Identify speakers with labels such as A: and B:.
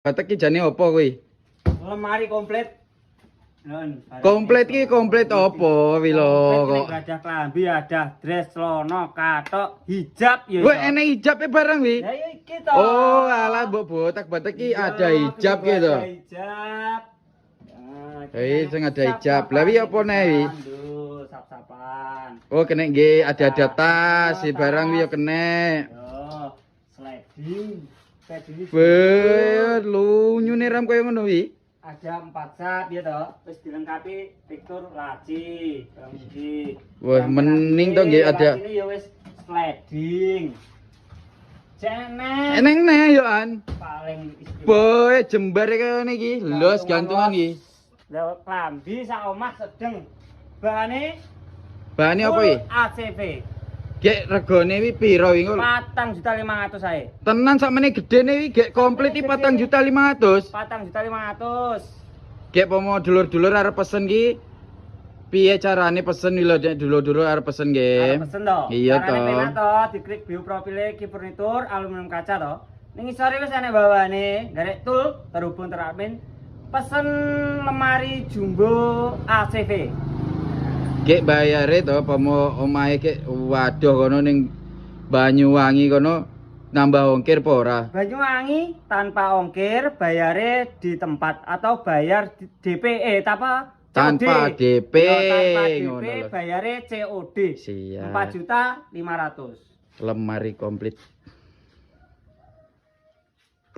A: Batek ki jane apa kuwi?
B: Lemari komplit.
A: Komplit ki komplit apa wi lho kok.
B: Ada klambi, ada dress, celana, katok, hijab ya.
A: Wah, enek hijabe barang wi.
B: Ya iki to.
A: Oh, alah mbok botak batek ki ada hijab ki to.
B: Ada hijab.
A: Sing ada hijab. Lah wi apa neh wi?
B: Sap-sapan.
A: Oh, kena nggih ada tas, si barang wi yo kena.
B: Yo, sliding.
A: Weh, lunyune ram koyo ngono wi.
B: Ada 4 sap ya toh. Terus dilengkapi fitur laci.
A: Wah, mending to nggih ada.
B: Ini ya wis sliding. Cenek.
A: Eneng neh yo an.
B: Paling istimewa.
A: Boy, jembare kaya ngene iki, los gantungan iki.
B: Lah klambi sak omah sedeng. Bahane
A: Apa iki?
B: ACV.
A: Gek regane wi piro wi?
B: 4.500.000 ae.
A: Tenan sakmene gedene wi gek komplit iki 4.500.000.
B: 4.500.000.
A: Gek pomo dulur-dulur arep pesen ki piye carane pesen wi lho nek dulur-dulur arep pesen nggih.
B: Arep pesen to.
A: Iya to.
B: Carane penak to, diklik bio profile Ki Furnitur aluminium kaca to. Ning isore wis enek bawane, garek tool terhubung teradmin. Pesen lemari jumbo ACV.
A: Gek bayare to pomo omahe gek waduh kono ning Banyuwangi kono nambah ongkir apa ora?
B: Banyuwangi tanpa ongkir, bayare di tempat atau bayar DPE apa?
A: Tanpa DP.
B: Tanpa
A: Ngono
B: DP,
A: lho.
B: bayare COD.
A: Siap.
B: 4.500.000.
A: Lemari komplit.